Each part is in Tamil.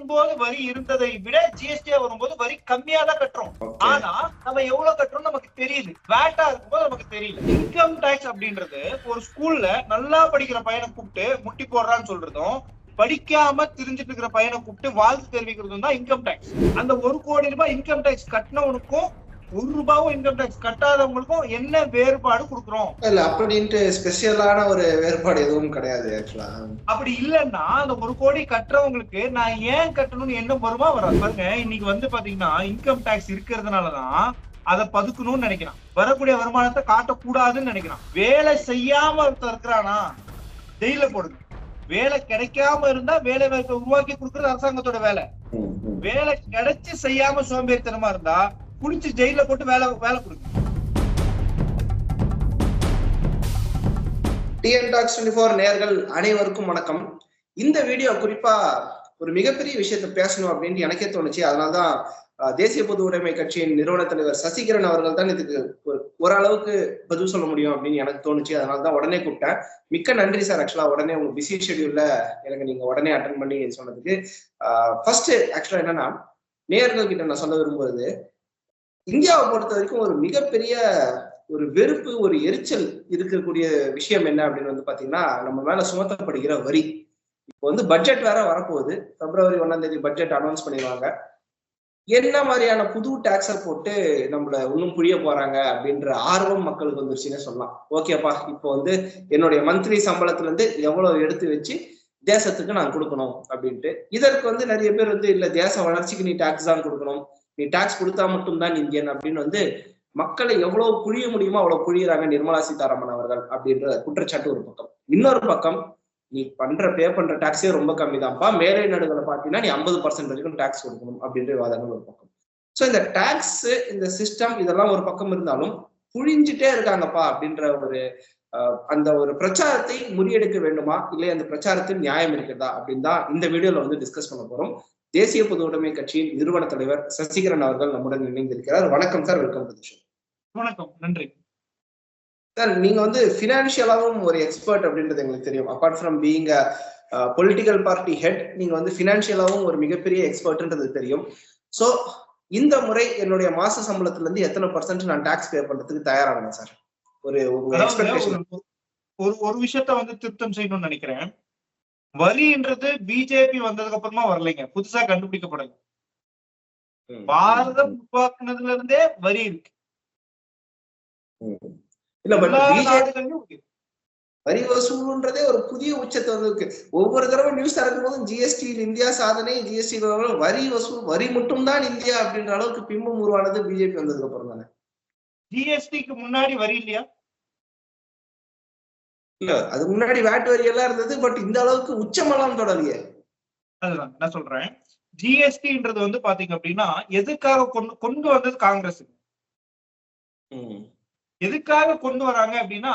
இருக்கும்போது வரி இருந்ததை விட ஜிஎஸ்டியா வரும்போது வரி கம்மியா தான் கட்டுறோம். ஆனா நம்ம எவ்வளவு கட்டுறோம் நமக்கு தெரியுது. வேட்டா இருக்கும்போது நமக்கு தெரியல. இன்கம் டாக்ஸ் அப்படின்றது ஒரு ஸ்கூல்ல நல்லா படிக்கிற பையனை கூப்பிட்டு முட்டி போடுறான்னு சொல்றதும், படிக்காம தெரிஞ்சுட்டு இருக்கிற பையனை கூப்பிட்டு வாழ்த்து தெரிவிக்கிறதும் தான் இன்கம் டாக்ஸ். அந்த 1 கோடி ரூபாய் இன்கம் டாக்ஸ் கட்டினவனுக்கும் 1 ரூபாவும் இன்கம் டாக்ஸ் கட்டாதவங்களுக்கும் என்ன வேறுபாடு கொடுக்குறோம்? இல்ல அப்படின்ட்டு ஸ்பெஷலான ஒரு வேறுபாடு எதுவும் கிடையாது. அப்படி இல்லன்னா அந்த 1 கோடி கட்டுறவங்களுக்கு நான் ஏன் கட்டணும்னு என்ன வருமா வராது பாருங்க. இன்னைக்கு வந்து பாத்தீங்கன்னா இன்கம் டாக்ஸ் இருக்கிறதுனாலதான் அதை பதுக்கணும்னு நினைக்கிறான். வரக்கூடிய வருமானத்தை காட்டக்கூடாதுன்னு நினைக்கிறான். வேலை செய்யாம ஒருத்தர் இருக்கிறானா ஜெயில போடுங்க. வேலை கிடைக்காம இருந்தா வேலை வாய்ப்பை உருவாக்கி கொடுக்கறது அரசாங்கத்தோட வேலை. வேலை கிடைச்சு செய்யாம சோம்பேறித்தனமா இருந்தா புடிச்சு ஜெயில போட்டு வேலை கொடுங்க. டிஎன் டாக்ஸ் 24 நேயர்கள் அனைவருக்கும் வணக்கம். இந்த வீடியோ குறிப்பா ஒரு மிகப்பெரிய விஷயத்த பேசணும் அப்படின்னு எனக்கே தோணுச்சு. அதனால்தான் தேசிய பொது உடைமை கட்சியின் நிறுவன தலைவர் சசிகரன் அவர்கள் தான் இதுக்கு ஓரளவுக்கு பதில் சொல்ல முடியும் அப்படின்னு எனக்கு தோணுச்சு. அதனாலதான் உடனே கூப்பிட்டேன். மிக்க நன்றி சார். ஆக்சுவலா உடனே உங்க பிஸி ஷெட்யூல்ல எனக்கு நீங்க உடனே அட்டன் பண்ணி சொன்னதுக்கு. ஃபர்ஸ்ட் ஆக்சுவலா என்னன்னா, நேயர்கள் கிட்ட நான் சொல்ல விரும்புறது, இந்தியாவை பொறுத்த வரைக்கும் ஒரு மிகப்பெரிய ஒரு வெறுப்பு, ஒரு எரிச்சல் இருக்கக்கூடிய விஷயம் என்ன அப்படின்னு வந்து பாத்தீங்கன்னா, நம்ம மேல சுமத்தப்படுகிற வரி. இப்போ வந்து பட்ஜெட் வேற வரப்போகுது. February 1 பட்ஜெட் அனௌன்ஸ் பண்ணிடுவாங்க. என்ன மாதிரியான புது டாக்ஸை போட்டு நம்மள இன்னும் புரிய போறாங்க அப்படின்ற ஆர்வம் மக்களுக்கு வந்துருச்சுன்னு சொல்லலாம். ஓகேப்பா, இப்போ வந்து என்னுடைய மந்த்லி சம்பளத்துல இருந்து எவ்வளவு எடுத்து வச்சு தேசத்துக்கு நான் கொடுக்கணும் அப்படின்ட்டு. இதற்கு வந்து நிறைய பேர் வந்து இல்ல, தேச வளர்ச்சிக்கு நீ டாக்ஸ் தான் கொடுக்கணும், நீ டாக்ஸ் கொடுத்தா மட்டும்தான் இந்தியன் அப்படின்னு வந்து மக்களை எவ்வளவு புழிய முடியுமோ அவ்வளவு புழியறாங்க நிர்மலா சீதாராமன் அவர்கள் அப்படின்ற குற்றச்சாட்டு ஒரு பக்கம். இன்னொரு பக்கம், நீ பே பண்ற டாக்ஸே ரொம்ப கம்மி தான்ப்பா, மேலை நாடுகளை பார்த்தீங்கன்னா நீ 50% வரைக்கும் டாக்ஸ் கொடுக்கணும் அப்படின்ற வாதங்கள் ஒரு பக்கம். ஸோ இந்த டாக்ஸ், இந்த சிஸ்டம் இதெல்லாம் ஒரு பக்கம் இருந்தாலும் புழிஞ்சிட்டே இருக்காங்கப்பா அப்படின்ற ஒரு அந்த ஒரு பிரச்சாரத்தை முறியெடுக்க வேண்டுமா, இல்லை அந்த பிரச்சாரத்தில் நியாயம் இருக்கிறதா அப்படின்னு தான் இந்த வீடியோல வந்து டிஸ்கஸ் பண்ண போறோம். தேசிய பொது உடைமை கட்சியின் நிறுவன தலைவர் சசிகரன் அவர்கள் நம்முடன் இணைந்திருக்கிறார். வணக்கம் சார். வெல்கம். வணக்கம், நன்றி சார். நீங்க வந்து பினான்சியலாவும் ஒரு எக்ஸ்பர்ட் அப்படின்றது எங்களுக்கு தெரியும். Apart from being political party head, நீங்க வந்து பினான்சியலாவும் ஒரு மிகப்பெரிய எக்ஸ்பர்ட்ன்றது தெரியும். சோ இந்த முறை என்னுடைய மாச சம்பளத்துல இருந்து எத்தனை % நான் டாக்ஸ் பே பண்றதுக்கு தயாராகணும் சார்? ஒரு விஷயத்த வந்து திருத்தம் செய்யணும்னு நினைக்கிறேன். வரின்றது பிஜேபி வந்ததுக்கு அப்புறமா வரலைங்க, புதுசா கண்டுபிடிக்கப்படல. பாரதம் உருவாக்குனதுல இருந்தே வரி இருக்கு. வரி வசூல்ன்றதே ஒரு புதிய உச்சத்தை வந்து ஒவ்வொரு தடவை நியூஸ் நடக்கும் போதும் ஜிஎஸ்டி இந்தியா சாதனை, ஜிஎஸ்டி வரி வசூல், வரி மட்டும் தான் இந்தியா அப்படின்ற அளவுக்கு பிம்பம் உருவானது பிஜேபி வந்ததுக்கு அப்புறம் தானே. ஜிஎஸ்டிக்கு முன்னாடி வரி இல்லையா? இல்ல, அது முன்னாடி வேட் வரி எல்லாம் இருந்தது. பட் இந்த அளவுக்கு உச்சமெல்லாம் தொடரலையே. அதுதான் நான் சொல்றேன். ஜிஎஸ்டின்றது வந்து பாத்தீங்க அப்படின்னா எதுக்காக கொண்டு வந்தது காங்கிரஸ். எதுக்காக கொண்டு வராங்க அப்படின்னா,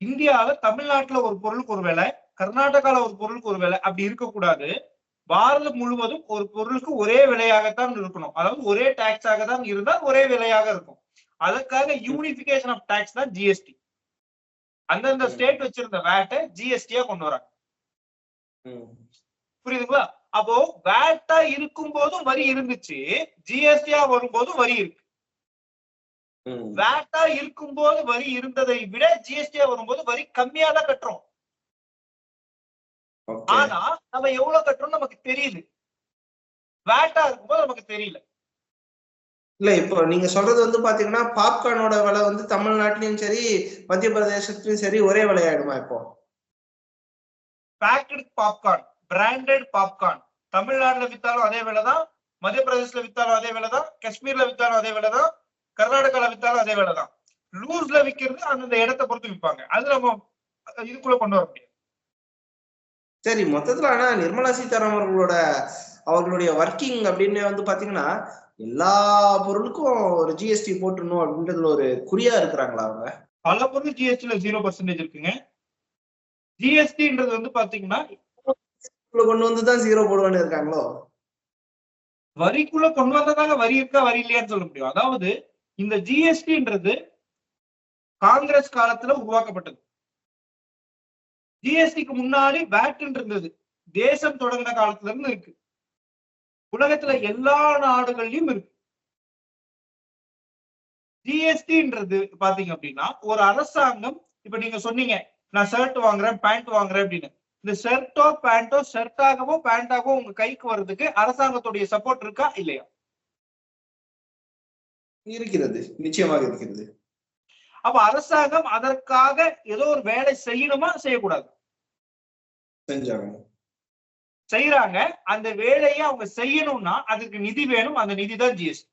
இந்தியாவில தமிழ்நாட்டுல ஒரு பொருளுக்கு ஒரு விலை, கர்நாடகால ஒரு பொருளுக்கு ஒரு விலை அப்படி இருக்கக்கூடாது. பாரதம் முழுவதும் ஒரு பொருளுக்கு ஒரே விலையாகத்தான் இருக்கணும். அதாவது ஒரே டாக்ஸாக தான் இருந்தால் ஒரே விலையாக இருக்கும். அதற்காக யூனிபிகேஷன் ஆஃப் டாக்ஸ் தான் ஜிஎஸ்டி. அந்தந்த ஸ்டேட் வச்சிருந்த வேட்டை ஜிஎஸ்டியா கொண்டு வராங்க. புரியுதுங்களா? அப்போ வேட்டா இருக்கும் போதும் வரி இருந்துச்சு, ஜிஎஸ்டியா வரும்போதும் வரி இருக்கு. வேட்டா இருக்கும்போது வரி இருந்ததை விட ஜிஎஸ்டியா வரும்போது வரி கம்மியா தான் கட்டுறோம். ஆனா நம்ம எவ்வளவு கட்டுறோம் நமக்கு தெரியுது. வேட்டா இருக்கும்போது நமக்கு தெரியல. இல்ல, இப்போ நீங்க சொல்றது வந்து பாத்தீங்கன்னா பாப்கார்னோட விலை வந்து தமிழ்நாட்டிலயும் சரி மத்திய பிரதேசத்திலயும் சரி ஒரே விலையாயிடுமா? இப்போ பேக்கெட் பாப்கார்ன், பிராண்டட் பாப்கார்ன் தமிழ்நாட்டுல வித்தாலும் அதே விலைதான், மத்திய பிரதேசல வித்தாலும் அதே விலைதான், காஷ்மீர்ல வித்தாலும் அதே விலைதான், கர்நாடகால வித்தாலும் அதே விலைதான். லூஸ்ல விக்கிறது அந்தந்த இடத்தை பொறுத்து விற்பாங்க. அது நம்ம இதுக்குள்ள கொண்டு வர முடியாது. சரி, மொத்தத்துல ஆனா நிர்மலா சீதாராமன் அவர்களுடைய ஒர்க்கிங் அப்படின்னு வந்து பாத்தீங்கன்னா எல்லா பொருளுக்கும் ஒரு ஜிஎஸ்டி போட்டுடணும் அப்படின்றதுல ஒரு குறியா இருக்கிறாங்களா அவங்க? பல பொருள் ஜிஎஸ்டில 0% இருக்குங்க. ஜிஎஸ்டின்றது வந்து பாத்தீங்கன்னா கொண்டு வந்துதான் 0 போடுவான்னு இருக்காங்களோ? வரிக்குள்ள கொண்டு வந்ததாங்க வரி இருக்கா வரி இல்லையான்னு சொல்ல முடியும். அதாவது இந்த ஜிஎஸ்டின்றது காங்கிரஸ் காலத்துல உருவாக்கப்பட்டது. ஜிஎஸ்டிக்கு முன்னாடி வேட் இருந்தது, தேசம் தொடங்கின காலத்துல இருந்து இருக்கு. உலகத்துல எல்லா நாடுகள்லயும் இருக்கு. ஜிஎஸ்டின்றது பாத்தீங்க அப்படின்னா ஒரு அரசாங்கம், இப்ப நீங்க சொன்னீங்க நான் ஷர்ட் வாங்குறேன் பேண்ட் வாங்குறேன் அப்படின்னு. இந்த ஷர்ட்டோ பேண்டோ ஷர்ட்டாகவோ பேண்டாகவோ உங்க கைக்கு வர்றதுக்கு அரசாங்கத்துடைய சப்போர்ட் இருக்கா இல்லையா? இருக்கிறது, நிச்சயமாக இருக்கிறது. அப்ப அரசாங்கம் அதற்காக ஏதோ ஒரு வேலை செய்யணுமா செய்யக்கூடாது? செஞ்சாகணும். செய்யறாங்க. அந்த வேலையை அவங்க செய்யணும்னா அதுக்கு நிதி வேணும். அந்த நிதி தான் ஜிஎஸ்டி.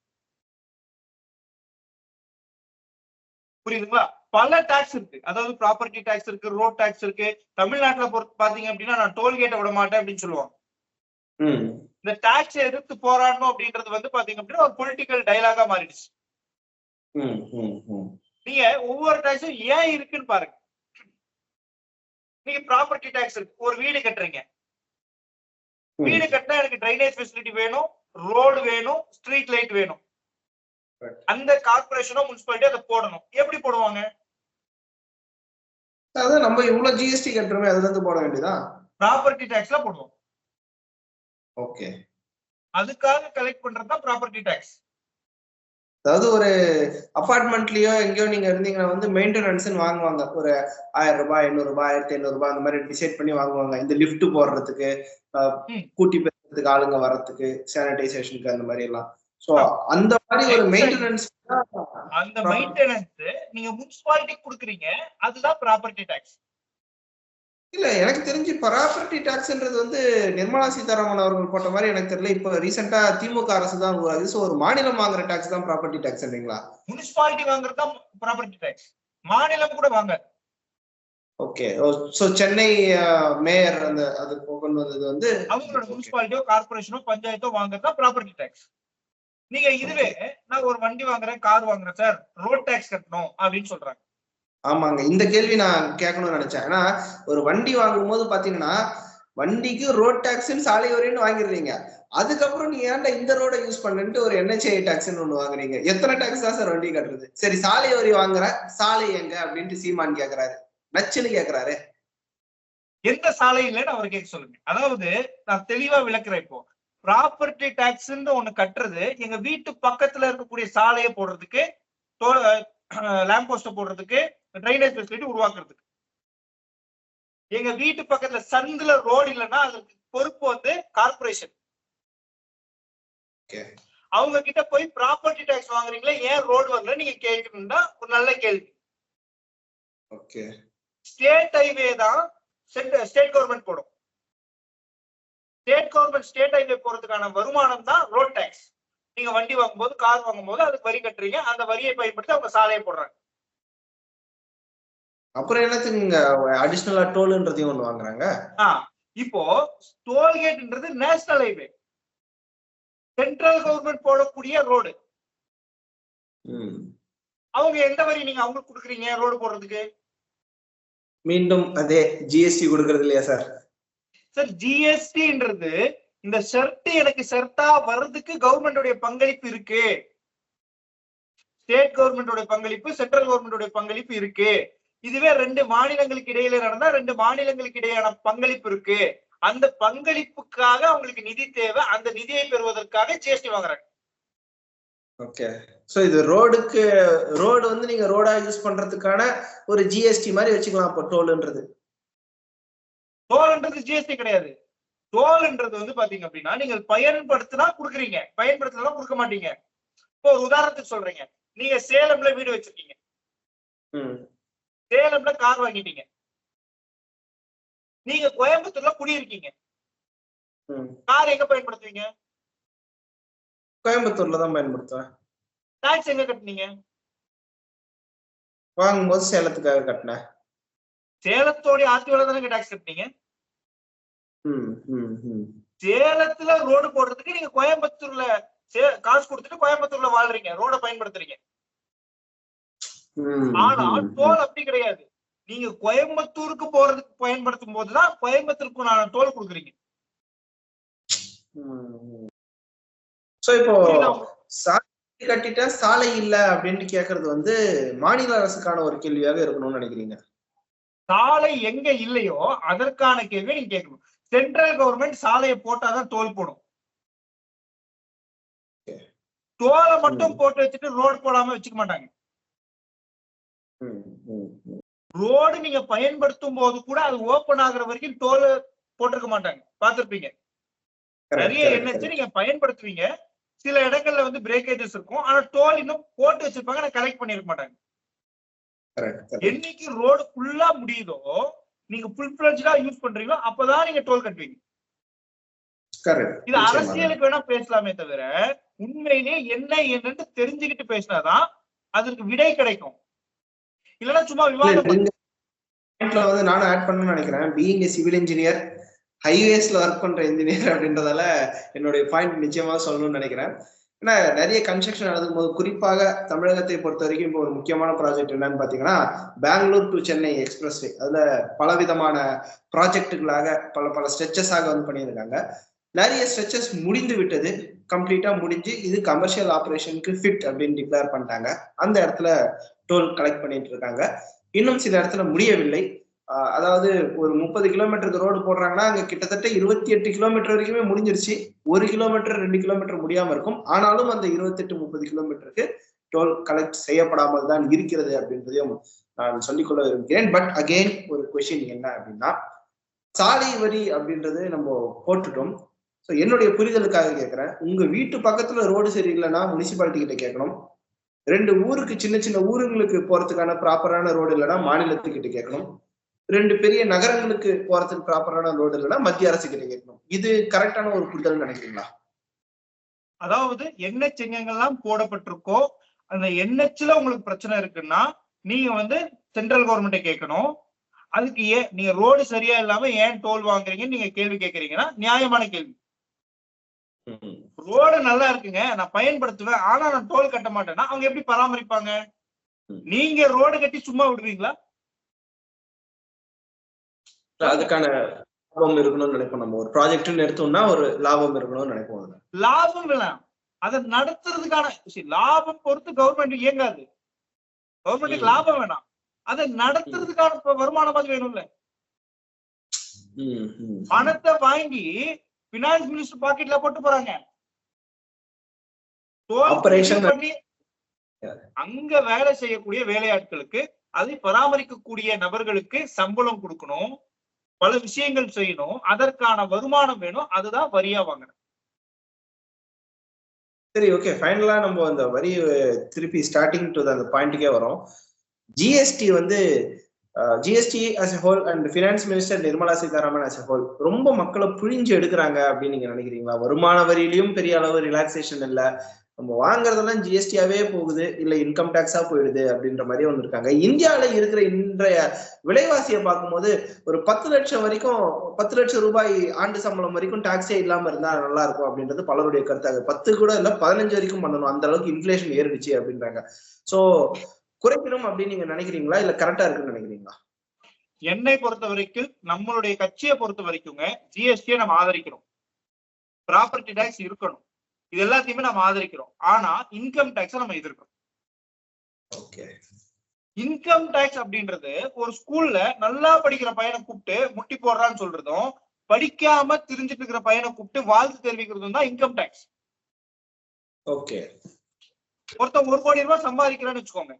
புரியுதுங்களா? பல டாக்ஸ் இருக்கு. அதாவது ப்ராப்பர்ட்டி டாக்ஸ் இருக்கு, ரோட் டாக்ஸ் இருக்கு. தமிழ்நாட்டுல பொறுத்து பாத்தீங்க அப்படின்னா நான் டோல்கேட்டை விட மாட்டேன் அப்படின்னு சொல்லுவாங்க. இந்த டாக்ஸ் எதிர்த்து போராடணும் அப்படின்றது வந்து பாத்தீங்க அப்படின்னா ஒரு பொலிட்டிக்கல் டைலாகா மாறிடுச்சு. நீங்க ஒவ்வொரு டாக்ஸும் ஏன் இருக்குன்னு பாருங்க. நீங்க ப்ராப்பர்ட்டி டாக்ஸ் இருக்கு. ஒரு வீடு கட்டுறீங்க. வீடு கட்டினா எனக்கு டிரைனேஜ் ஃபெசிலிட்டி வேணும், ரோடு வேணும், ஸ்ட்ரீட் லைட் வேணும். அந்த கார்பரேஷனோ முனிசிபாலிட்டி அதை போடணும். எப்படி போடுவாங்க? அதான் நம்ம இவ்வளவு ஜிஎஸ்டி கட்டுறோமே அதுல இருந்து போட வேண்டியதா? ப்ராப்பர்ட்டி டாக்ஸ்ல போடுவோம். ஓகே. அதுக்காக கலெக்ட் பண்றதுதான் ப்ராப்பர்ட்டி டாக்ஸ். அதாவது ஒரு அபார்ட்மெண்ட்லயோ எங்கேயோ நீங்க இருந்தீங்கன்னா வந்து மெயின்டெனன்ஸ் வாங்குவாங்க. ஒரு 1000 ரூபாய், 800 ரூபாய், 1500 ரூபாய் அந்த மாதிரி டிசைட் பண்ணி வாங்குவாங்க. இந்த லிஃப்ட் போடுறதுக்கு, கூட்டி பேசுறதுக்கு, ஆளுங்க வர்றதுக்கு, சானிடைசேஷனுக்கு, அந்த மாதிரி எல்லாம். சோ அந்த மாதிரி ஒரு மெயின்டெனன்ஸ், அந்த மெயின்டெனன்ஸ் நீங்க முனிசிபாலிட்டி கொடுக்குறீங்க. அதுதான் ப்ராப்பர்ட்டி டாக்ஸ். இல்ல, எனக்கு தெரிஞ்சு ப்ராப்பர்ட்டி டாக்ஸ்ன்றது வந்து நிர்மலா சீதாராமன் அவர்கள் போட்ட மாதிரி எனக்கு தெரியல. இப்ப ரீசெண்டா திமுக அரசு தான் ஒரு மாநிலம் வாங்குற டாக்ஸ் தான் ப்ராப்பர்ட்டி டாக்ஸ்ன்றீங்களா? முனிசிபாலிட்டி வாங்குறது தான் ப்ராப்பர்ட்டி டாக்ஸ். மாநிலம் கூட வாங்க. ஓகே. சோ சென்னை மேயர் அந்த அது கொண்டு வந்தது வந்து அவங்களோட முனிசிபாலிட்டியோ கார்பரேஷனோ பஞ்சாயத்தோ வாங்குறது தான் ப்ராப்பர்ட்டி டாக்ஸ். நீங்க இதுவே நான் ஒரு வண்டி வாங்குறேன், கார் வாங்குறேன் சார், ரோட் டாக்ஸ் கட்டணும் அப்படின்னு சொல்றாங்க. ஆமாங்க, இந்த கேள்வி நான் கேட்கணும்னு நினைச்சேன். ஏன்னா ஒரு வண்டி வாங்கும் போது பாத்தீங்கன்னா வண்டிக்கு ரோட் டாக்ஸ் சாலை வரின்னு வாங்கிடுறீங்க. அதுக்கப்புறம் நீ ஏன்டா இந்த ரோட யூஸ் பண்ணிட்டு ஒரு NHAI டாக்ஸ்ன்னு ஒண்ணு வாங்குறீங்க. எத்தனை டாக்ஸ் தான் சார் வண்டி கட்டுறது? சரி, சாலை வரி வாங்குற, சாலை எங்க அப்படின்ட்டு சீமான் கேக்குறாரு, நச்சுன்னு கேக்குறாரு. எந்த சாலை இல்லைன்னு அவர் கேட்க சொல்லுங்க. அதாவது நான் தெளிவா விளக்குறேன். இப்போ ப்ராப்பர்ட்டி டாக்ஸ் ஒண்ணு கட்டுறது எங்க வீட்டு பக்கத்துல இருக்கக்கூடிய சாலையை போடுறதுக்கு, லேம்ப் போஸ்ட போடுறதுக்கு, டிரைனேஜ் ஃபெசிலிட்டி உருவாக்குறதுக்கு. எங்க வீட்டு பக்கத்துல சந்துல ரோடு இல்லைன்னா அதுக்கு பொறுப்பு வந்து கார்பரேஷன். அவங்க கிட்ட போய் ப்ராப்பர்ட்டி டாக்ஸ் வாங்குறீங்களா, ஏன் ரோடு வரல நீங்க கேட்கணும்னா ஒரு நல்ல கேள்வி. ஸ்டேட் ஹைவே தான் ஸ்டேட் கவர்மெண்ட் போடும். ஸ்டேட் கவர்மெண்ட் ஸ்டேட் ஹைவே போறதுக்கான வருமானம் தான் ரோட் டாக்ஸ். நீங்க வண்டி வாங்கும்போது, கார் வாங்கும்போது அதுக்கு வரி கட்டுறீங்க. அந்த வரியை பயன்படுத்தி அவங்க சாலையை போடுறாங்க. அப்புறம் என்னத்துக்கு அடிஷனலா டோல்ன்றதையும் ஒண்ணு வாங்குறாங்க. இப்போ டோல்கேட்ன்றது நேஷனல் ஹைவே, சென்ட்ரல் கவர்மெண்ட் போடக்கூடிய ரோடு. அவங்க எந்த வரி நீங்க அவங்களுக்கு கொடுக்குறீங்க ரோடு போடுறதுக்கு? மீண்டும் அதே ஜிஎஸ்டி கொடுக்கறது இல்லையா சார்? சார், ஜிஎஸ்டின்றது இந்த ஷர்ட் எனக்கு ஷர்ட்டா வர்றதுக்கு கவர்மெண்டோட பங்களிப்பு இருக்கு. ஸ்டேட் கவர்மெண்டோட பங்களிப்பு, சென்ட்ரல் கவர்மெண்டோட பங்களிப்பு இருக்கு. இதுவே 2 மாநிலங்களுக்கு இடையில நடந்தா 2 மாநிலங்களுக்கு இடையான பங்களிப்பு இருக்கு. அந்த பங்களிப்புக்காக அவங்களுக்கு நிதி தேவை. அந்த நிதியை பெறுவதற்காக ஜிஎஸ்டி வாங்குறாங்க. ஓகே. சோ இது ரோடு வந்து நீங்க ரோடா யூஸ் பண்றதுக்கான ஒரு ஜிஎஸ்டி மாதிரி வச்சுக்கலாம். அப்போ டோல்ன்றது ஜிஎஸ்டி கிடையாது. டோல்ன்றது வந்து பாத்தீங்க அப்படின்னா நீங்க பயன்படுத்தினா கொடுக்குறீங்க, பயன்படுத்தினா கொடுக்க மாட்டீங்க. இப்போ ஒரு உதாரணத்துக்கு சொல்றீங்க. நீங்க சேலம்ல வீடு வச்சிருக்கீங்க, சேலம்ல கார் வாங்கிட்டீங்க. நீங்க கோயம்புத்தூர்ல குடியிருக்கீங்க, கார் எங்க பயன்படுத்துவீங்க? கோயம்புத்தூர்ல தான் பயன்படுத்துவேன். டாக்ஸ் எங்க கட்டுனீங்க? வாங்கும்போது சேலத்துக்காக கட்டினேன். சேலத்தோட ஆர்டிஓல தானே டாக்ஸ் கட்டுனீங்க. சேலத்துல ரோடு போடுறதுக்கு நீங்க கோயம்புத்தூர்ல காசு கொடுத்துட்டு கோயம்புத்தூர்ல வாழ்றீங்க, ரோட பயன்படுத்துறீங்க. ஆனா டோல் அப்படி கிடையாது. நீங்க கோயம்புத்தூருக்கு போறதுக்கு பயன்படுத்தும் போதுதான் கோயம்புத்தூருக்கு நான் டோல் கொடுக்குறீங்க. இப்போ சாலை கட்டிட்டா சாலை இல்ல அப்படின்னு கேக்குறது வந்து மாநில அரசுக்கான ஒரு கேள்வியாக இருக்கணும்னு நினைக்கிறீங்க? சாலை எங்க இல்லையோ அதற்கான கேள்வி நீங்க கேட்கணும். சென்ட்ரல் கவர்மெண்ட் சாலையை போட்டாதான் டோல் போடும். டோலை மட்டும் போட்டு வச்சுட்டு ரோடு போடாம வச்சுக்க மாட்டாங்க. ரோடு நீங்க பயன்படுத்தும் போது கூட அது ஓபன் ஆகுற வரைக்கும் டோல் போட்டிருக்க மாட்டாங்க, பாத்திருப்பீங்க. நிறைய என்ஹெச் நீங்க பயன்படுத்துவீங்க, சில இடங்கள்ல வந்து பிரேக்கேஜஸ் இருக்கும், ஆனா டோல் இன்னும் போட்டு வச்சிருப்பாங்க, ஆனா கலெக்ட் பண்ணிருக்க மாட்டாங்க. என்னைக்கு ரோடு ஃபுல்லா முடியுதோ, நீங்க ஃபுல் ஃபிளட்ஜ்டா யூஸ் பண்றீங்களோ அப்பதான் நீங்க டோல் கட்டுவீங்க. இது அரசியலுக்கு வேணா பேசலாமே தவிர உண்மையிலேயே என்ன என்னன்னு தெரிஞ்சுக்கிட்டு பேசினாதான் அதற்கு விடை கிடைக்கும். இல்லன்னா சும்மா விவாதம். வந்து நானும் ஆட் பண்ணணும்னு நினைக்கிறேன். பீயிங் ஏ சிவில் இன்ஜினியர், ஹைவேஸ்ல ஒர்க் பண்ற இன்ஜினியர் அப்படின்றதால என்னுடைய பாயிண்ட் நிச்சயமா சொல்லணும்னு நினைக்கிறேன். ஏன்னா நிறைய கன்ஸ்ட்ரக்ஷன் நடக்கும் போது, குறிப்பாக தமிழகத்தை பொறுத்த வரைக்கும் இப்போ ஒரு முக்கியமான ப்ராஜெக்ட் என்னன்னு பாத்தீங்கன்னா பெங்களூர் டு சென்னை எக்ஸ்பிரஸ்வே. அதுல பலவிதமான ப்ராஜெக்டுகளாக பல ஸ்ட்ரெச்சஸாக வந்து பண்ணியிருக்காங்க. நிறைய ஸ்ட்ரெச்சஸ் முடிந்து விட்டது, கம்ப்ளீட்டா முடிஞ்சு இது கமர்ஷியல் ஆபரேஷனுக்கு ஃபிட் அப்படின்னு டிக்ளேர் பண்ணிட்டாங்க. அந்த இடத்துல டோல் கலெக்ட் பண்ணிட்டு இருக்காங்க. இன்னும் சில இடத்துல முடியவில்லை. அதாவது ஒரு 30 கிலோமீட்டருக்கு ரோடு போடுறாங்கன்னா அங்க கிட்டத்தட்ட 28 கிலோமீட்டர் வரைக்குமே முடிஞ்சிருச்சு. 1 கிலோமீட்டர் 2 கிலோமீட்டர் முடியாம இருக்கும். ஆனாலும் அந்த 28-30 கிலோமீட்டருக்கு டோல் கலெக்ட் செய்யப்படாமல் தான் இருக்கிறது அப்படின்றதையும் நான் சொல்லிக்கொள்ள விரும்புகிறேன். பட் அகெயின் ஒரு கொஸ்டின் என்ன அப்படின்னா, சாலை வரி அப்படின்றது நம்ம போட்டுட்டோம். ஸோ என்னுடைய புரிதலுக்காக கேட்கிறேன், உங்க வீட்டு பக்கத்துல ரோடு சரியில்லைன்னா முனிசிபாலிட்டி கிட்ட கேட்கணும். 2 ஊருக்கு சின்ன சின்ன ஊருங்களுக்கு போறதுக்கான ப்ராப்பரான ரோடு இல்லைன்னா மாநிலத்துக்கிட்ட கேட்கணும். 2 பெரிய நகரங்களுக்கு போறதுக்கு ப்ராப்பரான ரோடு இல்லைன்னா மத்திய அரசு கிட்ட கேட்கணும். இது கரெக்டான ஒரு புரிதல் நினைக்கிறீங்களா? அதாவது என்ஹெச் எங்கெங்கெல்லாம் போடப்பட்டிருக்கோ அந்த என்ஹெச்ல உங்களுக்கு பிரச்சனை இருக்குன்னா நீங்க வந்து சென்ட்ரல் கவர்மெண்ட்டை கேட்கணும். அதுக்கு ஏன் நீங்க ரோடு சரியா இல்லாம ஏன் டோல் வாங்குறீங்கன்னு நீங்க கேள்வி கேட்கறீங்கன்னா நியாயமான கேள்வி. ரோடு நல்லா இருக்குங்க, நான் பயன்படுத்துவேன், ஆனா நான் டோல் கட்ட மாட்டேன்னா அவங்க எப்படி பராமரிப்பாங்க? நீங்க ரோடு கட்டி சும்மா விடுவீங்களா? அதுக்கான லாபம் இருக்கணும்னு நினைப்போம். நம்ம ஒரு ப்ராஜெக்ட் எடுத்தோம்னா ஒரு லாபம் இருக்கணும்னு நினைப்போம். லாபம் வேணாம், அதை நடத்துறதுக்கான லாபம் பொறுத்து கவர்மெண்ட் இயங்காது. கவர்மெண்ட்டுக்கு லாபம் வேணாம், அதை நடத்துறதுக்கான வருமானமாவது வேணும்ல. பணத்தை வாங்கி பினான்ஸ் மினிஸ்டர் பாக்கெட்ல போட்டு போறாங்க. அங்க வேலை செய்யக்கூடிய வேலையாட்களுக்கு, அதை பராமரிக்கக்கூடிய நபர்களுக்கு சம்பளம் கொடுக்கணும், பல விஷயங்கள் செய்யணும், அதற்கான வருமானம் வேணும், அதுதான் வரியா வாங்கணும். சரி, ஓகே, ஃபைனலா நம்ம அந்த வரி திருப்பி ஸ்டார்டிங் டு அந்த பாயிண்ட்டுக்கே வரும். ஜிஎஸ்டி வந்து GST as a whole and finance minister Nirmala Sitharaman as a whole ரொம்ப மக்களை புழிஞ்சு எடுக்கிறாங்க அப்படின்னு நீங்க நினைக்கிறீங்களா? வருமான வரியிலையும் பெரிய அளவு ரிலாக்ஸேஷன் இல்லை, நம்ம வாங்குறதெல்லாம் ஜிஎஸ்டியாவே போகுது, இல்ல இன்கம் டாக்ஸா போயிடுது அப்படின்ற மாதிரி ஒன்று இருக்காங்க. இந்தியாவில இருக்கிற இன்றைய விலைவாசியை பார்க்கும்போது ஒரு 10 லட்சம் வரைக்கும், 10 லட்சம் ரூபாய் ஆண்டு சம்பளம் வரைக்கும் டாக்ஸே இல்லாம இருந்தா நல்லா இருக்கும் அப்படின்றது பலருடைய கருத்தாக. 10 கூட இல்ல 15 வரைக்கும் பண்ணணும், அந்த அளவுக்கு இன்ஃபிளேஷன் ஏறிடுச்சு அப்படின்றாங்க. சோ குறைக்கணும் அப்படின்னு நீங்க நினைக்கிறீங்களா, இல்ல கரெக்டா இருக்குன்னு நினைக்கிறீங்களா? என்னை பொறுத்த வரைக்கும், நம்மளுடைய கட்சியை பொறுத்த வரைக்குங்க, ஜிஎஸ்டியை நம்ம ஆதரிக்கிறோம், ப்ராப்பர்ட்டி டாக்ஸ் இருக்கணும், இது எல்லாத்தையுமே நம்ம ஆதரிக்கிறோம். ஆனா இன்கம் டாக்ஸ் நம்ம எதிர்க்கிறோம். இன்கம் டாக்ஸ் அப்படின்றது ஒரு ஸ்கூல்ல நல்லா படிக்கிற பையனை கூப்பிட்டு முட்டி போடுறான்னு சொல்றதும், படிக்காம தெரிஞ்சுட்டு இருக்கிற பையனை கூப்பிட்டு வாழ்த்து தெரிவிக்கிறதும் தான் இன்கம் டாக்ஸ். ஒருத்தன் 1 கோடி ரூபாய் சம்பாதிக்கிறான்னு வச்சுக்கோங்க,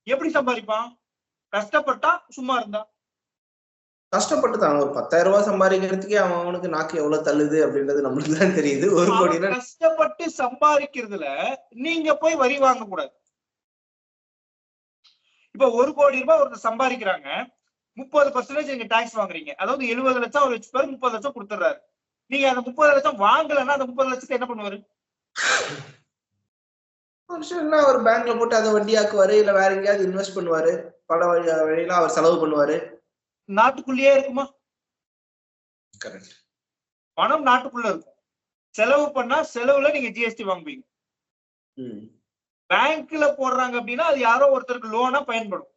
எப்படி சம்பாதிப்பான்? கஷ்டப்பட்டா சும்மா இருந்தா? கஷ்டப்பட்டுதான். ஒரு 10,000 ரூபாய் சம்பாதிக்கிறதுக்கே அவனுக்கு நாக்கு எவ்வளவு தள்ளுது அப்படின்றது நம்மளுக்கு தான் தெரியுது. 1 கோடி கஷ்டப்பட்டு சம்பாதிக்கிறதுல நீங்க போய் வரி வாங்க கூடாது. இப்ப 1 கோடி ரூபாய் ஒருத்தர் சம்பாதிக்கிறாங்க, 30% நீங்க டாக்ஸ் வாங்குறீங்க. அதாவது 70 லட்சம் அவர் வச்சு 30 லட்சம் கொடுத்துறாரு. நீங்க அந்த 30 லட்சம் வாங்கலன்னா அந்த 30 லட்சத்தை என்ன பண்ணுவாரு? ஒரு பேங்க்ல போட்டு அதை வட்டியாக்குவாரு, இல்ல வேற எங்கேயாவது இன்வெஸ்ட் பண்ணுவாரு, பல வழியில அவர் செலவு பண்ணுவாரு. நாட்டுக்குள்ளேயே இருக்குமா? பணம் நாட்டுக்குள்ள இருக்கும். செலவு பண்ணா செலவுல நீங்க ஜிஎஸ்டி வாங்குவீங்க. பேங்க்ல போடுறாங்க அப்படின்னா அது யாரோ ஒருத்தருக்கு லோனா பயன்படும்.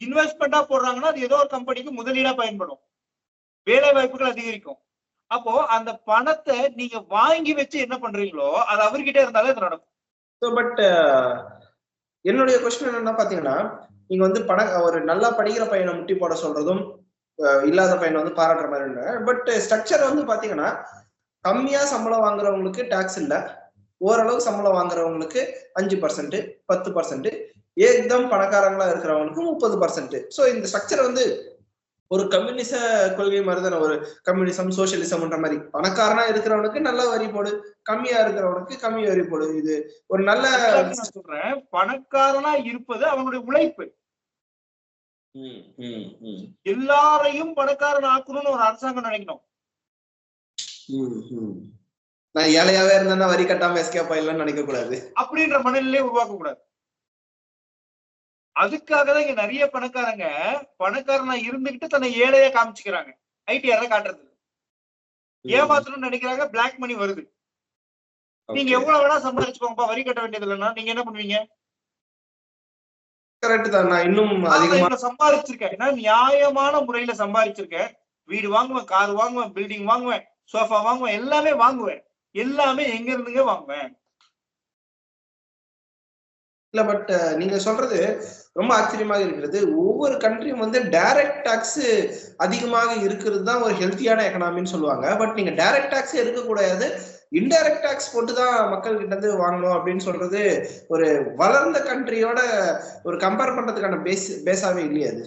இன்வெஸ்ட்மெண்டா போடுறாங்கன்னா அது ஏதோ ஒரு கம்பெனிக்கு முதலீடா பயன்படும், வேலை வாய்ப்புகள் அதிகரிக்கும். அப்போ அந்த பணத்தை நீங்க வாங்கி வச்சு என்ன பண்றீங்களோ அது அவர்கிட்ட இருந்தாலே அது நடக்கும். பட் என்னுடைய கொஸ்டின் என்னன்னா பாத்தீங்கன்னா, நீங்க வந்து ஒரு நல்லா படிக்கிற பையனை முட்டி போட சொல்றதும் இல்லாத பையனை வந்து பாராட்டுற மாதிரி. பட் ஸ்ட்ரக்சர் வந்து பாத்தீங்கன்னா கம்மியா சம்பளம் வாங்குறவங்களுக்கு டாக்ஸ் இல்ல, ஓரளவு சம்பளம் வாங்குறவங்களுக்கு 5%, 10%, ஏக்தம் பணக்காரங்களா இருக்கிறவங்களுக்கு 30%. சோ இந்த ஸ்ட்ரக்சர் வந்து ஒரு கம்யூனிச கொள்கை மாதிரி தானே. ஒரு கம்யூனிசம், சோசியலிசம்ன்ற மாதிரி பணக்காரனா இருக்கிறவனுக்கு நல்ல வரி போடு, கம்மியா இருக்கிறவனுக்கு கம்மி வரி போடு. இது ஒரு நல்ல நான் சொல்றேன், பணக்காரனா இருப்பது அவனுடைய உழைப்பு. எல்லாரையும் பணக்காரன் ஆக்கணும்னு ஒரு அரசாங்கம் நினைக்கணும். நான் ஏழையாவே இருந்தா வரி கட்டாம எஸ்கேப் ஆயிடலாம்னு நினைக்க கூடாது, அப்படின்ற மனநிலையை உருவாக்க கூடாது. அதுக்காகதான் இங்க நிறைய பணக்காரனா இருந்துகிட்டு தன்னை ஏழையா காமிச்சுக்கிறாங்க. ஐடிஆர்ல காட்டுறது ஏமாத்தணும்னு நினைக்கிறாங்க. பிளாக் மணி வருது. நீங்க எவ்வளவு வேணா சம்பாதிச்சுக்கோங்கப்பா, வரி கட்ட வேண்டியது இல்லைன்னா நீங்க என்ன பண்ணுவீங்க? கரெக்ட் தான். நான் இன்னும் அதிகமா சம்பாதிச்சிருக்கேன், நியாயமான முறையில சம்பாதிச்சிருக்கேன். வீடு வாங்குவேன், கார் வாங்குவேன், பில்டிங் வாங்குவேன், சோஃபா வாங்குவேன், எல்லாமே வாங்குவேன். எல்லாமே எங்க இருந்துங்க வாங்குவேன். இல்ல, பட் நீங்க சொல்றது ரொம்ப ஆச்சரியமாக இருக்கிறது. ஒவ்வொரு கண்ட்ரியும் வந்து டைரக்ட் டாக்ஸ் அதிகமாக இருக்கிறது தான் ஒரு ஹெல்த்தியான எக்கனாமின்னு சொல்லுவாங்க. பட் நீங்க டைரக்ட் டாக்ஸ் இருக்கக்கூடாது, இன்டைரக்ட் டாக்ஸ் போட்டுதான் மக்கள் கிட்ட இருந்து வாங்கணும் அப்படின்னு சொல்றது ஒரு வளர்ந்த கண்ட்ரியோட ஒரு கம்பேர் பண்றதுக்கான பேஸாவே இல்லையா அது?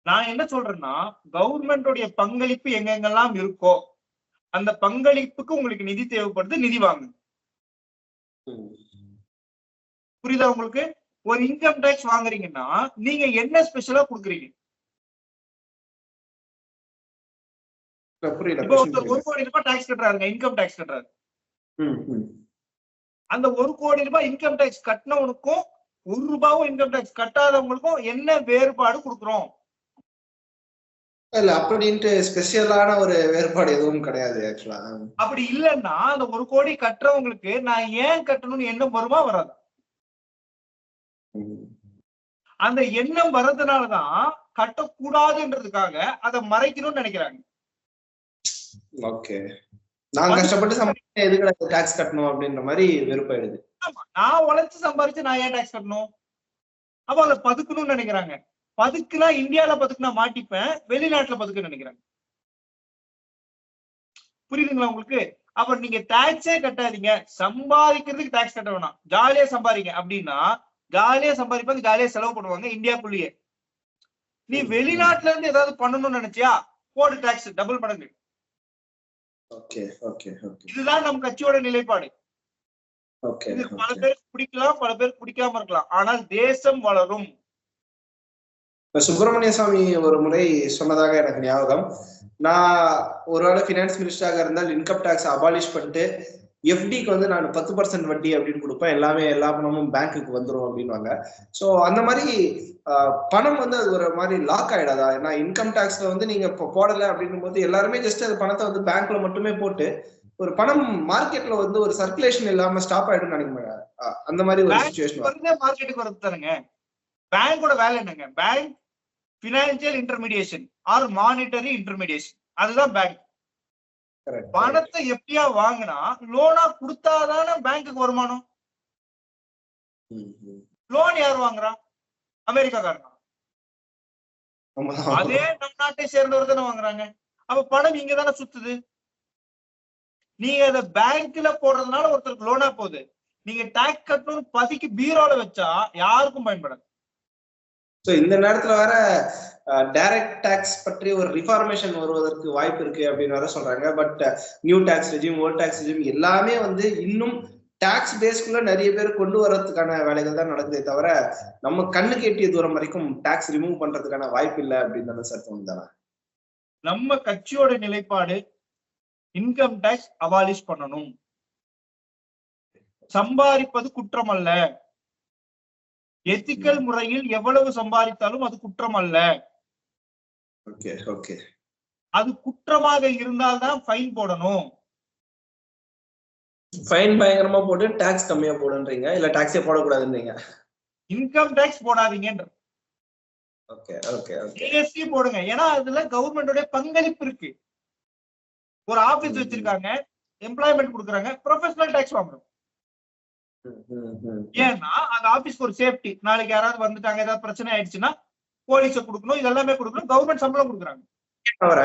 நான் என்ன சொல்றேன்னா, கவர்மெண்டோடைய பங்களிப்பு எங்கெங்கெல்லாம் இருக்கோ அந்த பங்களிப்புக்கு உங்களுக்கு நிதி தேவைப்படுது, நிதி வாங்க. புரியுதா உங்களுக்கு? ஒரு இன்கம் டாக்ஸ் வாங்குறீங்கன்னா நீங்க என்ன ஸ்பெஷலா கொடுக்குறீங்க? இப்போ ஒருத்தர் 1 கோடி ரூபாய் டாக்ஸ் கட்டுறாருங்க, இன்கம் டாக்ஸ் கட்டுறாரு. அந்த 1 கோடி ரூபாய் இன்கம் டாக்ஸ் கட்டினவனுக்கும் 1 ரூபாயும் இன்கம் டாக்ஸ் கட்டாதவங்களுக்கும் என்ன வேறுபாடு கொடுக்குறோம்? இல்ல, அப்படின்ட்டு ஸ்பெஷலான ஒரு வேறுபாடு எதுவும் கிடையாது ஆக்சுவலா. அப்படி இல்லைன்னா அந்த 1 கோடி கட்டுறவங்களுக்கு நான் ஏன் கட்டணும்னு எண்ணம் வருமா வராது? அந்த எண்ணம் வர்றதுனாலதான் கட்டக்கூடாதுன்றதுக்காக அதை மறைக்கணும்னு நினைக்கிறாங்க. ஓகே, நான் கஷ்டப்பட்டு சம்பாதிச்சேன், எதுக்கு டாக்ஸ் கட்டணும் அப்படின்ற மாதிரி வெறுப்பாயிடுது. ஆமா, நான் உழைச்சு சம்பாதிச்சு நான் ஏன் டாக்ஸ் கட்டணும்? அப்ப அதை பதுக்கணும்னு நினைக்கிறாங்க. பதுக்குனா இந்தியால பதுக்குனா மாட்டிப்பேன், வெளிநாட்டுல பதுக்குன்னு நினைக்கிறாங்க. புரியுதுங்களா உங்களுக்கு? அப்ப நீங்க டாக்ஸே கட்டாதீங்க, சம்பாதிக்கிறதுக்கு டாக்ஸ் கட்ட வேணாம், ஜாலியா சம்பாதிங்க அப்படின்னா ஜாலியா சம்பாதிப்பாங்க, ஜாலியா செலவு பண்ணுவாங்க இந்தியாக்குள்ளேயே. நீ வெளிநாட்டுல இருந்து ஏதாவது பண்ணணும்னு நினைச்சியா, போடு டாக்ஸ் டபுள் மடங்கு. இதுதான் நம்ம கட்சியோட நிலைப்பாடு. இது பல பேருக்கு பிடிக்கலாம், பல பேருக்கு பிடிக்காம இருக்கலாம், ஆனால் தேசம் வளரும். சுப்பிரமணிய சாமி ஒரு முறை சொன்னதாக எனக்கு ஞாபகம். நான் ஒருவேளை பினான்ஸ் மினிஸ்டராக இருந்தால் இன்கம் டாக்ஸ் அபாலிஷ் பண்ணிட்டு எஃப்டிக்கு வந்து நான் 10% வட்டி அப்படின்னு கொடுப்பேன், எல்லா பணமும் பேங்க்குக்கு வந்துடும் அப்படின்வாங்க. ஸோ அந்த மாதிரி பணம் வந்து அது ஒரு மாதிரி லாக் ஆயிடாதா? ஏன்னா இன்கம் டாக்ஸ்ல வந்து நீங்க இப்போ போடலை அப்படின்னும் போது எல்லாருமே ஜஸ்ட் அது பணத்தை வந்து பேங்க்ல மட்டுமே போட்டு ஒரு பணம் மார்க்கெட்ல வந்து ஒரு சர்க்குலேஷன் இல்லாம ஸ்டாப் ஆயிடும் நினைக்க. அந்த மாதிரி ஒரு சிச்சுவேஷன் மார்க்கெட்டுக்கு வரது தானுங்க. பேங்கோட வேலை என்னங்க? பேங்க் பினான்சியல் இன்டர்மீடியேஷன் ஆர் மானிட்டரி இன்டர்மீடியேஷன், அதுதான் பேங்க். பணத்தை எப்படியா வாங்கினா லோனா கொடுத்தாதானே பேங்க்குக்கு வருமானம். லோன் யார் வாங்குறா? அமெரிக்காக்காரனா? அதே நம் நாட்டை சேர்ந்தவர் தானே வாங்குறாங்க. அப்ப பணம் இங்க தானே சுத்துது. நீங்க அதை பேங்க்ல போடுறதுனால ஒருத்தருக்கு லோனா போகுது, நீங்க டாக்ஸ் கட்டணும் பதுக்கி பீரோல வச்சா யாருக்கும் பயன்படாது. இந்த நேரத்துல வேற டைரக்ட் டாக்ஸ் பற்றி ஒரு ரிஃபார்மேஷன் வருவதற்கு வாய்ப்பு இருக்கு அப்படின்னு வேற சொல்றாங்க. But new tax regime, old tax regime எல்லாமே வந்து இன்னும் டாக்ஸ் பேஸ்க்குள்ள நிறைய பேர் கொண்டு வர்றதுக்கான வேலைகள் தான் நடக்குதே தவிர நம்ம கண்ணுக்கு எட்டிய தூரம் வரைக்கும் டாக்ஸ் ரிமூவ் பண்றதுக்கான வாய்ப்பு இல்லை அப்படின்னு தானே சார் தோணுதானே? நம்ம கட்சியோட நிலைப்பாடு இன்கம் டாக்ஸ் அபாலிஷ் பண்ணணும். சம்பாதிப்பது குற்றம் அல்ல, எத்திக்கல் முறையில் எவ்வளவு சம்பாதித்தாலும் அது குற்றம் அல்ல. அது குற்றமாக இருந்தால்தான் ஃபைன் போடணும். ஃபைன் பயங்கரமா போட்டு டாக்ஸ் கம்மியா போடுன்றீங்க, இல்ல டாக்ஸே போடக்கூடாதுன்றீங்க? இன்கம் டாக்ஸ் போடாதீங்கன்ற. ஜிஎஸ்டி போடுங்க, ஏன்னா அதுல கவர்மெண்டோட பங்களிப்பு இருக்கு. ஒரு ஆபீஸ் வச்சிருக்காங்க, எம்ப்ளாய்மெண்ட் கொடுக்குறாங்க, ப்ரொஃபஷனல் டாக்ஸ் வாங்கணும். ஏன்னா அந்த ஆபீஸ்க்கு ஒரு சேஃப்டி, நாளைக்கு யாராவது வந்துட்டாங்க, ஏதாவது பிரச்சனை ஆயிடுச்சுன்னா போலீஸ கொடுக்கணும், இதெல்லாமே கொடுக்கணும். கவர்மெண்ட் சம்பளம் கொடுக்குறாங்க. தவிர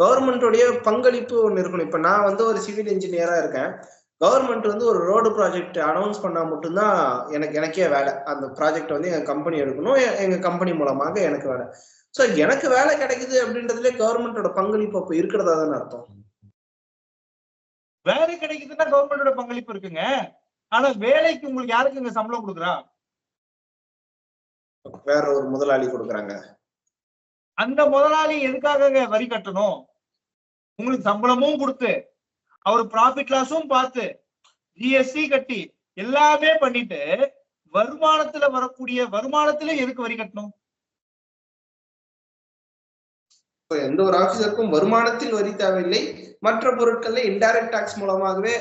கவர்மெண்டோடைய பங்களிப்பு ஒண்ணு இருக்கணும். இப்ப நான் வந்து ஒரு சிவில் இன்ஜினியரா இருக்கேன். கவர்மெண்ட் வந்து ஒரு ரோடு ப்ராஜெக்ட் அனௌன்ஸ் பண்ணா மட்டும்தான் எனக்கே வேலை. அந்த ப்ராஜெக்ட் வந்து எங்க கம்பெனி எடுக்கணும், எங்க கம்பெனி மூலமாக எனக்கு வேலை. சோ எனக்கு வேலை கிடைக்குது அப்படின்றதுல கவர்மெண்டோட பங்களிப்பு அப்ப இருக்கிறதா தானே அர்த்தம். வேலை கிடைக்குதுன்னா கவர்மெண்டோட பங்களிப்பு இருக்குங்க. ஆனா வேலைக்கு உங்களுக்கு யாருக்கு இங்க சம்பளம் கொடுக்குறா? வேற ஒரு முதலாளி கொடுக்குறாங்க. அந்த முதலாளி எதுக்காக வரி கட்டணும்? உங்களுக்கு சம்பளமும் கொடுத்து அவர் ப்ராஃபிட் லாஸும் பார்த்து ஜிஎஸ்டி கட்டி எல்லாமே பண்ணிட்டு வருமானத்துல வரக்கூடிய வருமானத்துல எதுக்கு வரி கட்டணும்? எந்த ஒரு ஆபீசருக்கும் வருமானத்தில் வரி தேவையில்லை. மற்ற பொருட்கள்ல இன்டைரக்ட் டாக்ஸ் மூலமாகவே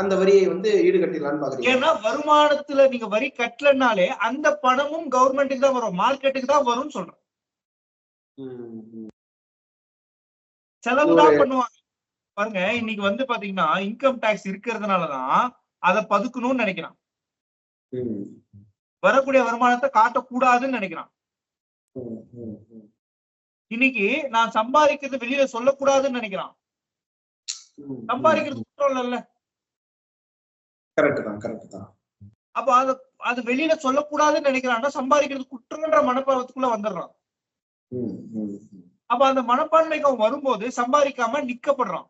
அந்த வரியை வந்து ஈடுகட்டிடலாம்னு பாக்குறீங்க. ஏன்னா வருமானத்துல நீங்க வரி கட்டலனாலே அந்த பணமும் கவர்மெண்ட்டுக்கு தான் வரும், மார்க்கெட்டுக்கு தான் வரும்னு சொல்றேன். செலவுதான் பண்ணுவாங்க. பாருங்க, இன்னைக்கு வந்து பாத்தீங்கன்னா இன்கம் டாக்ஸ் இருக்கிறதுனாலதான் அதை பதுக்கணும்னு நினைக்கிறான். வரக்கூடிய வருமானத்தை காட்டக்கூடாதுன்னு நினைக்கிறான். இன்னைக்கு நான் சம்பாதிக்கிறது வெளியில சொல்லக்கூடாதுன்னு நினைக்கிறான். சம்பாதிக்கிறது குற்றம் இல்ல. அப்ப அது வெளியில சொல்லக்கூடாதுன்னு நினைக்கிறான்னா சம்பாதிக்கிறது குற்றம்ன்ற மனப்பான்மைக்குள்ள வந்துடுறான். அப்ப அந்த மனப்பான்மைக்கு அவன் வரும்போது சம்பாதிக்காம நிக்கப்படுறான்.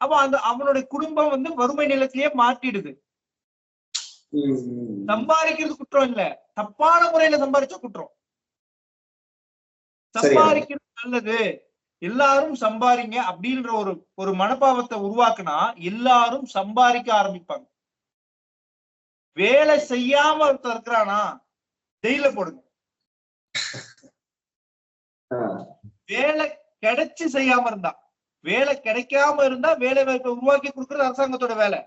அப்ப அவனுடைய குடும்பம் வந்து வறுமை நிலத்திலேயே மாட்டிடுது. சம்பாதிக்கிறது குற்றம் இல்ல, தப்பான முறையில சம்பாதிச்ச குற்றம். சம்பாதிக்கிறது நல்லது, எல்லாரும் சம்பாதிங்க அப்படின்ற ஒரு மனப்பாவத்தை உருவாக்குனா எல்லாரும் சம்பாதிக்க ஆரம்பிப்பாங்க. வேலை செய்யாம ஒருத்தர் இருக்கிறானா ஜெயில போடுங்க. வேலை கிடைச்சு செய்யாம இருந்தா, வேலை கிடைக்காம இருந்தா வேலை வாய்ப்பை உருவாக்கி கொடுக்கறது அரசாங்கத்தோட வேலை.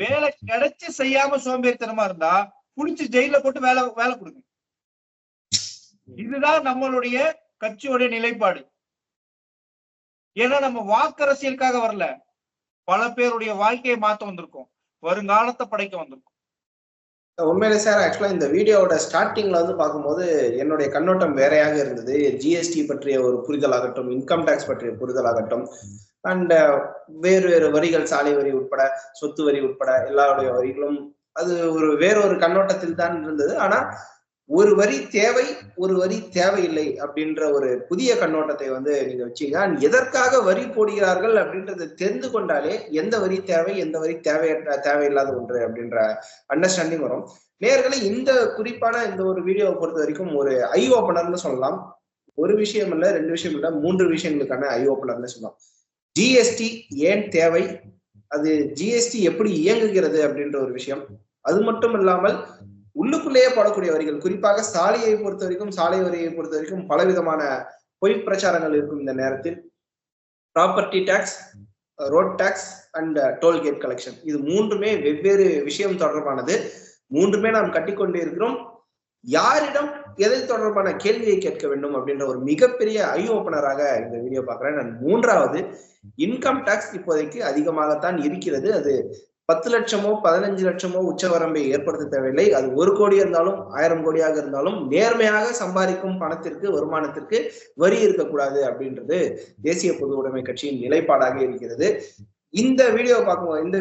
வேலை கிடைச்சு செய்யாம சோம்பேறித்தனமா இருந்தா புடிச்சு ஜெயில போட்டு வேலை கொடுங்க. இதுதான் நம்மளுடைய கட்சியோட நிலைப்பாடு. ஏன்னா நம்ம வாக்கரசியலுக்காக வரல, பல பேருடைய வாழ்க்கையை மாத்த வந்திருக்கோம், வருங்காலத்தை படைக்க வந்திருக்கோம். உண்மையிலே சார், ஆக்சுவலா இந்த வீடியோவோட ஸ்டார்டிங்ல வந்து பார்க்கும்போது என்னுடைய கண்ணோட்டம் வேறையாக இருந்தது. ஜிஎஸ்டி பற்றிய ஒரு புரிதலாகட்டும், இன்கம் டாக்ஸ் பற்றிய புரிதலாகட்டும், அண்ட் வேறு வரிகள், சாலை வரி உட்பட, சொத்து வரி உட்பட எல்லாருடைய வரிகளும் அது வேறொரு கண்ணோட்டத்தில் தான் இருந்தது. ஆனா ஒரு வரி தேவை, ஒரு வரி தேவையில்லை அப்படின்ற ஒரு புதிய கண்ணோட்டத்தை வந்து நீங்க வச்சீங்க. எதற்காக வரி போடுகிறார்கள் அப்படின்றத தெரிந்து கொண்டாலே எந்த வரி தேவை, எந்த வரி தேவையில்லாத ஒன்று அப்படின்ற அண்டர்ஸ்டாண்டிங் வரும். நேயர்களே, இந்த குறிப்பான இந்த ஒரு வீடியோவை பொறுத்த வரைக்கும் ஒரு ஐ ஓபனர்னு சொல்லலாம். ஒரு விஷயம் இல்ல, ரெண்டு விஷயம் இல்ல, 3 விஷயங்களுக்கான ஐ ஓபனர்னு சொல்லலாம். ஜிஎஸ்டி ஏன் தேவை, அது ஜிஎஸ்டி எப்படி இயங்குகிறது அப்படின்ற ஒரு விஷயம். அது மட்டும் இல்லாமல் உள்ளுக்குள்ளேயே போடக்கூடிய வரிகள், குறிப்பாக சாலையை பொறுத்த வரைக்கும், சாலை வரியை பொறுத்த வரைக்கும் பலவிதமான பொய் பிரச்சாரங்கள் இருக்கும். இந்த நேரத்தில் property tax, road tax and tollgate collection, இது 3மே வெவ்வேறு விஷயம் தொடர்பானது. 3மே நாம் கட்டிக்கொண்டே இருக்கிறோம். யாரிடம் எதை தொடர்பான கேள்வியை கேட்க வேண்டும் அப்படின்ற ஒரு மிகப்பெரிய ஐ ஓபனராக இந்த வீடியோ பார்க்கிறேன். நான் 3வது, இன்கம் டாக்ஸ் இப்போதைக்கு அதிகமாகத்தான் இருக்கிறது. அது 10 லட்சமோ 15 லட்சமோ உச்சவரம்பை ஏற்படுத்த தேவையில்லை. அது 1 கோடி இருந்தாலும் 1000 கோடியாக இருந்தாலும் நேர்மையாக சம்பாதிக்கும் பணத்திற்கு, வருமானத்திற்கு வரி இருக்கக்கூடாது அப்படின்றது தேசிய பொது உடைமை கட்சியின் நிலைப்பாடாக இருக்கிறது. இந்த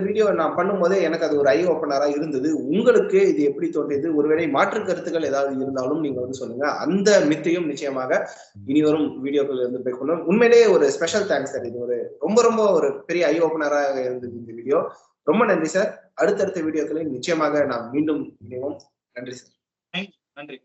வீடியோ நான் பண்ணும்போதே எனக்கு அது ஒரு ஐ ஓபனரா இருந்தது. உங்களுக்கு இது எப்படி தோன்றியது? ஒருவேளை மாற்று கருத்துக்கள் ஏதாவது இருந்தாலும் நீங்க வந்து சொல்லுங்க. அந்த மித்தையும் நிச்சயமாக இனிவரும் வீடியோக்கள் இருந்து பேசணும். உண்மையிலேயே ஒரு ஸ்பெஷல் தேங்க்ஸ் சார். இது ரொம்ப ஒரு பெரிய ஐ ஓபனராக இருந்தது இந்த வீடியோ. ரொம்ப நன்றி சார். அடுத்தடுத்த வீடியோக்களில் நிச்சயமாக நாம் மீண்டும் இணைவோம். நன்றி சார். நன்றி.